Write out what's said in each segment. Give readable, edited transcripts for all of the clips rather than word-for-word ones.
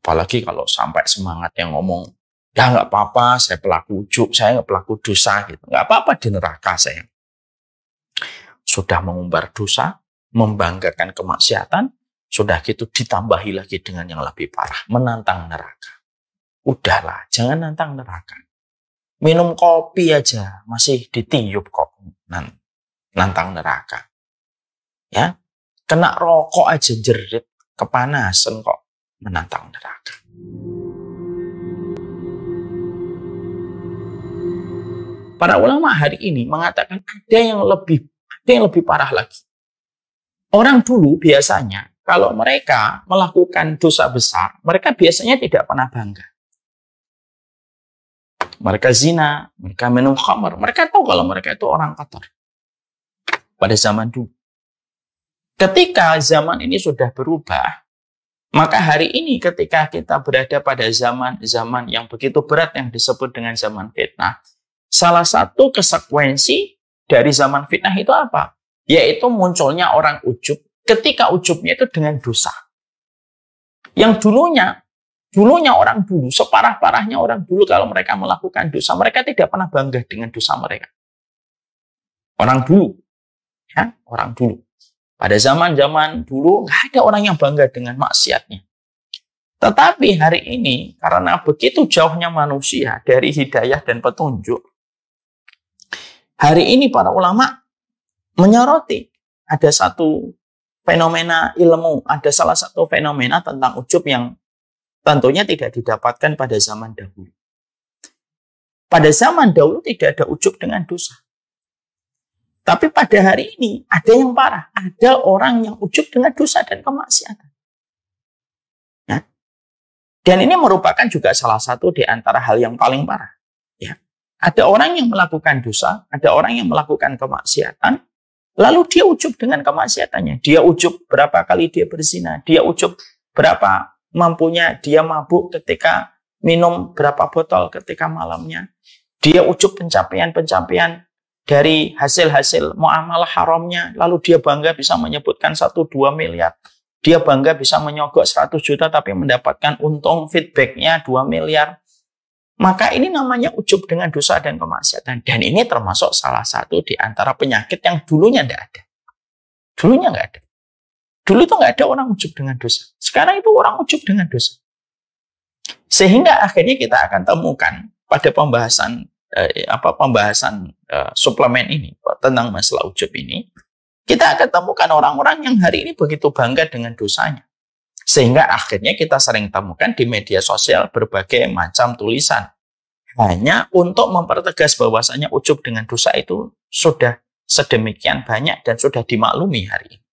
Apalagi kalau sampai semangat yang ngomong, ya nggak apa-apa, saya pelaku ujub, saya nggak pelaku dosa gitu. Nggak apa-apa di neraka saya. Sudah mengumbar dosa, membanggakan kemaksiatan, sudah gitu ditambahi lagi dengan yang lebih parah, menantang neraka. Udahlah, jangan nantang neraka. Minum kopi aja masih ditiup kok nantang neraka. Ya, kena rokok aja jerit, kepanasan kok menantang neraka. Para ulama hari ini mengatakan ada yang lebih parah lagi. Orang dulu biasanya kalau mereka melakukan dosa besar, mereka biasanya tidak pernah bangga. Mereka zina, mereka minum khamr, mereka tahu kalau mereka itu orang kotor. Pada zaman dulu. Ketika zaman ini sudah berubah, maka hari ini ketika kita berada pada zaman yang begitu berat yang disebut dengan zaman fitnah, salah satu konsekuensi dari zaman fitnah itu apa? Yaitu munculnya orang ujub, ketika ujubnya itu dengan dosa. Yang dulunya orang dulu, separah-parahnya orang dulu kalau mereka melakukan dosa, mereka tidak pernah bangga dengan dosa mereka. Orang dulu, ya, orang dulu. Pada zaman dulu, nggak ada orang yang bangga dengan maksiatnya. Tetapi hari ini, karena begitu jauhnya manusia dari hidayah dan petunjuk, hari ini para ulama menyoroti ada satu fenomena ilmu, ada salah satu fenomena tentang ujub yang tentunya tidak didapatkan pada zaman dahulu. Pada zaman dahulu tidak ada ujub dengan dosa. Tapi pada hari ini ada yang parah. Ada orang yang ujub dengan dosa dan kemaksiatan. Ya. Dan ini merupakan juga salah satu di antara hal yang paling parah. Ya. Ada orang yang melakukan dosa, ada orang yang melakukan kemaksiatan, lalu dia ujub dengan kemaksiatannya. Dia ujub berapa kali dia berzina, dia ujub berapa mampunya dia mabuk ketika minum berapa botol ketika malamnya. Dia ujub pencapaian-pencapaian dari hasil-hasil muamalah haramnya. Lalu dia bangga bisa menyebutkan 1-2 miliar. Dia bangga bisa menyogok 100 juta tapi mendapatkan untung feedbacknya 2 miliar. Maka ini namanya ujub dengan dosa dan kemaksiatan. Dan ini termasuk salah satu di antara penyakit yang dulunya tidak ada. Dulunya nggak ada. Dulu itu nggak ada orang ujub dengan dosa. Sekarang itu orang ujub dengan dosa. Sehingga akhirnya kita akan temukan pada pembahasan suplemen ini tentang masalah ujub ini, kita akan temukan orang-orang yang hari ini begitu bangga dengan dosanya. Sehingga akhirnya kita sering temukan di media sosial berbagai macam tulisan. Hanya untuk mempertegas bahwasanya ujub dengan dosa itu sudah sedemikian banyak dan sudah dimaklumi hari ini.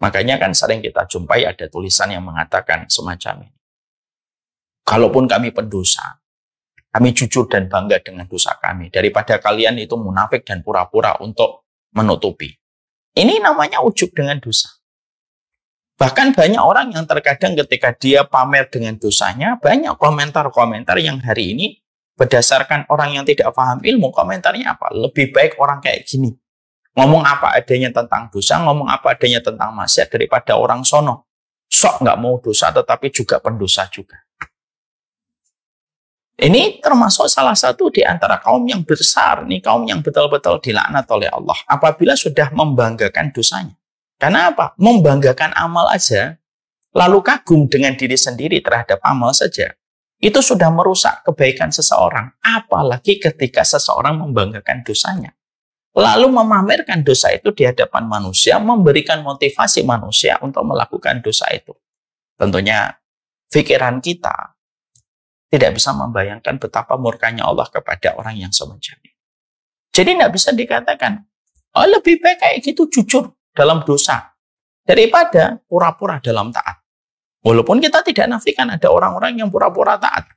Makanya kan sering kita jumpai ada tulisan yang mengatakan semacam ini. Kalaupun kami pendosa, kami jujur dan bangga dengan dosa kami. Daripada kalian itu munafik dan pura-pura untuk menutupi. Ini namanya ujub dengan dosa. Bahkan banyak orang yang terkadang ketika dia pamer dengan dosanya, banyak komentar-komentar yang hari ini berdasarkan orang yang tidak paham ilmu, komentarnya apa? Lebih baik orang kayak gini. Ngomong apa adanya tentang dosa, ngomong apa adanya tentang maksiat daripada orang sono. Sok nggak mau dosa tetapi juga pendosa juga. Ini termasuk salah satu di antara kaum yang besar, nih kaum yang betul-betul dilaknat oleh Allah apabila sudah membanggakan dosanya. Karena apa? Membanggakan amal aja, lalu kagum dengan diri sendiri terhadap amal saja, itu sudah merusak kebaikan seseorang. Apalagi ketika seseorang membanggakan dosanya. Lalu memamerkan dosa itu di hadapan manusia, memberikan motivasi manusia untuk melakukan dosa itu. Tentunya pikiran kita tidak bisa membayangkan betapa murkanya Allah kepada orang yang semacam ini. Jadi tidak bisa dikatakan, oh lebih baik kayak gitu jujur dalam dosa daripada pura-pura dalam taat. Walaupun kita tidak nafikan ada orang-orang yang pura-pura taat.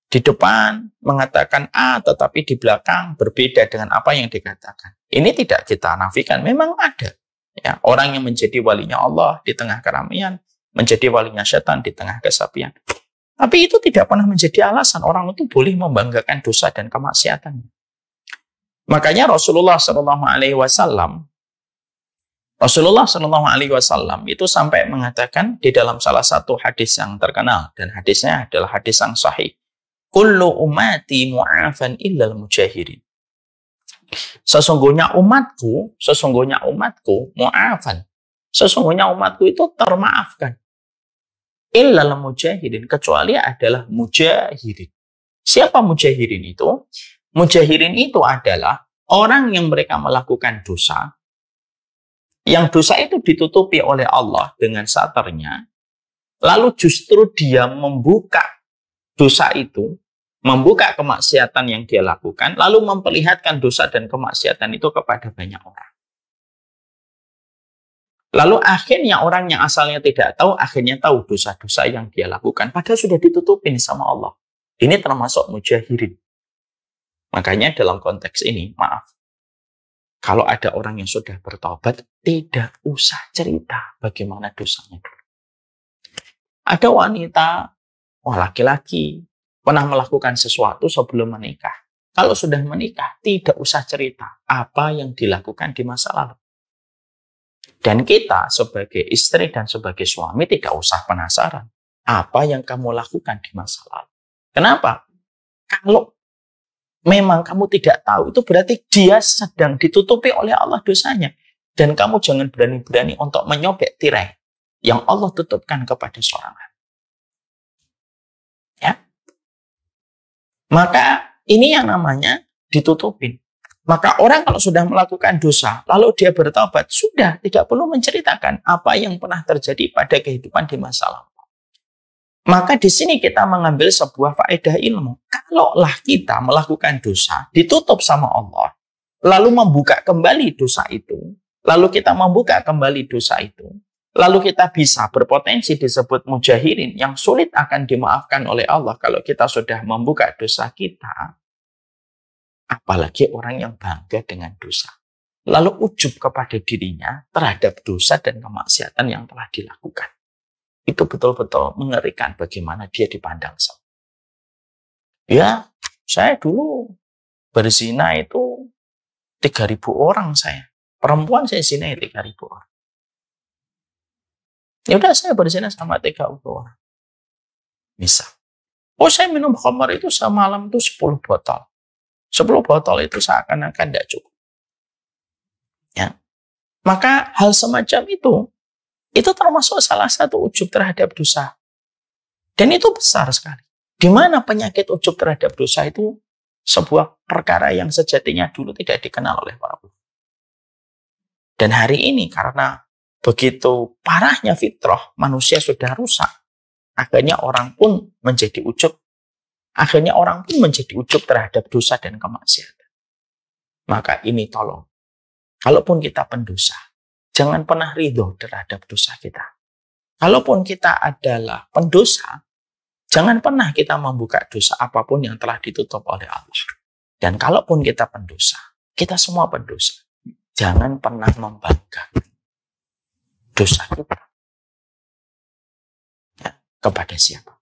Di depan mengatakan A, tetapi di belakang berbeda dengan apa yang dikatakan. Ini tidak kita nafikan, memang ada. Ya, orang yang menjadi walinya Allah di tengah keramaian, menjadi walinya setan di tengah kesepian. Tapi itu tidak pernah menjadi alasan orang itu boleh membanggakan dosa dan kemaksiatannya. Makanya Rasulullah SAW Rasulullah Shallallahu Alaihi Wasallam itu sampai mengatakan di dalam salah satu hadis yang terkenal, dan hadisnya adalah hadis yang sahih. Kullu ummati mu'afan illal mujahirin. Sesungguhnya umatku mu'afan. Sesungguhnya umatku itu termaafkan. Illal mujahirin, kecuali adalah mujahirin. Siapa mujahirin itu? Mujahirin itu adalah orang yang mereka melakukan dosa, yang dosa itu ditutupi oleh Allah dengan satarnya, lalu justru dia membuka dosa itu, membuka kemaksiatan yang dia lakukan, lalu memperlihatkan dosa dan kemaksiatan itu kepada banyak orang. Lalu akhirnya orang yang asalnya tidak tahu, akhirnya tahu dosa-dosa yang dia lakukan, padahal sudah ditutupin sama Allah. Ini termasuk mujahirin. Makanya dalam konteks ini, maaf, kalau ada orang yang sudah bertobat, tidak usah cerita bagaimana dosanya dulu. Ada wanita, laki-laki, pernah melakukan sesuatu sebelum menikah. Kalau sudah menikah, tidak usah cerita apa yang dilakukan di masa lalu. Dan kita sebagai istri dan sebagai suami tidak usah penasaran apa yang kamu lakukan di masa lalu. Kenapa? Kalau memang kamu tidak tahu, itu berarti dia sedang ditutupi oleh Allah dosanya. Dan kamu jangan berani-berani untuk menyobek tirai yang Allah tutupkan kepada seorang hamba. Ya. Maka ini yang namanya ditutupin. Maka orang kalau sudah melakukan dosa, lalu dia bertobat, sudah tidak perlu menceritakan apa yang pernah terjadi pada kehidupan di masa lalu. Maka di sini kita mengambil sebuah faedah ilmu. Kalaulah kita melakukan dosa, ditutup sama Allah, lalu membuka kembali dosa itu, lalu kita membuka kembali dosa itu, lalu kita bisa berpotensi disebut mujahirin yang sulit akan dimaafkan oleh Allah kalau kita sudah membuka dosa kita. Apalagi orang yang bangga dengan dosa, lalu ujub kepada dirinya terhadap dosa dan kemaksiatan yang telah dilakukan. Itu betul-betul mengerikan bagaimana dia dipandang. Ya, saya dulu berzina itu 3.000 orang saya. Perempuan saya zina 3.000 orang. Ya udah, saya berzina sama 30 orang. Misal. Saya minum khamar itu semalam itu 10 botol. 10 botol itu seakan-akan tidak cukup. Ya. Maka hal semacam itu termasuk salah satu ujub terhadap dosa. Dan itu besar sekali. Di mana penyakit ujub terhadap dosa itu sebuah perkara yang sejatinya dulu tidak dikenal oleh para ulama. Dan hari ini karena begitu parahnya fitrah, manusia sudah rusak. Akhirnya orang pun menjadi ujub. Akhirnya orang pun menjadi ujub terhadap dosa dan kemaksiatan. Maka ini tolong. Kalaupun kita pendosa, jangan pernah ridho terhadap dosa kita. Kalaupun kita adalah pendosa, jangan pernah kita membuka dosa apapun yang telah ditutup oleh Allah. Dan kalaupun kita pendosa, kita semua pendosa, jangan pernah membanggakan dosa kita ya, kepada siapa.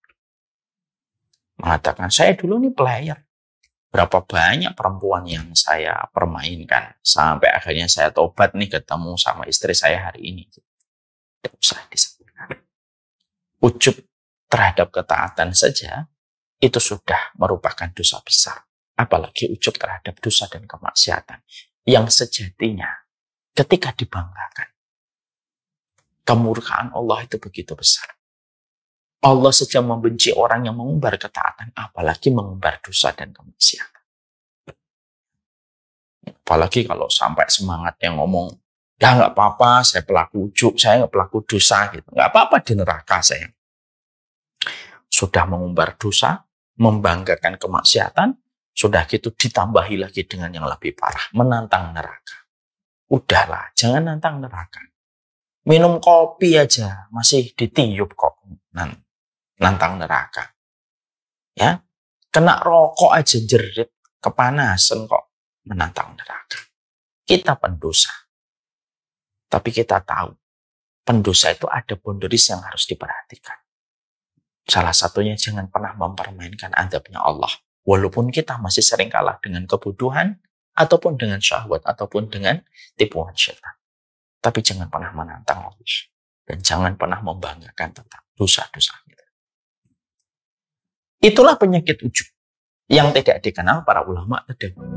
Mengatakan, saya dulu nih player. Berapa banyak perempuan yang saya permainkan sampai akhirnya saya tobat nih ketemu sama istri saya hari ini. Tidak usah disebutkan. Ujub terhadap ketaatan saja itu sudah merupakan dosa besar. Apalagi ujub terhadap dosa dan kemaksiatan yang sejatinya ketika dibanggakan, kemurkaan Allah itu begitu besar. Allah saja membenci orang yang mengumbar ketaatan, apalagi mengumbar dosa dan kemaksiatan. Apalagi kalau sampai semangatnya ngomong, ya nggak apa-apa, saya pelaku ujub, saya nggak pelaku dosa, gitu. Nggak apa-apa di neraka saya. Sudah mengumbar dosa, membanggakan kemaksiatan, sudah gitu ditambahi lagi dengan yang lebih parah, menantang neraka. Udahlah, jangan nantang neraka. Minum kopi aja masih ditiup kok. Nantang neraka. Ya, kena rokok aja jerit, kepanasan kok menantang neraka. Kita pendosa. Tapi kita tahu, pendosa itu ada boundaries yang harus diperhatikan. Salah satunya jangan pernah mempermainkan adabnya Allah. Walaupun kita masih sering kalah dengan kebutuhan, ataupun dengan syahwat, ataupun dengan tipuan syaitan. Tapi jangan pernah menantang Allah. Dan jangan pernah membanggakan tentang dosa-dosa kita. Itulah penyakit ujub yang tidak dikenal para ulama terdahulu.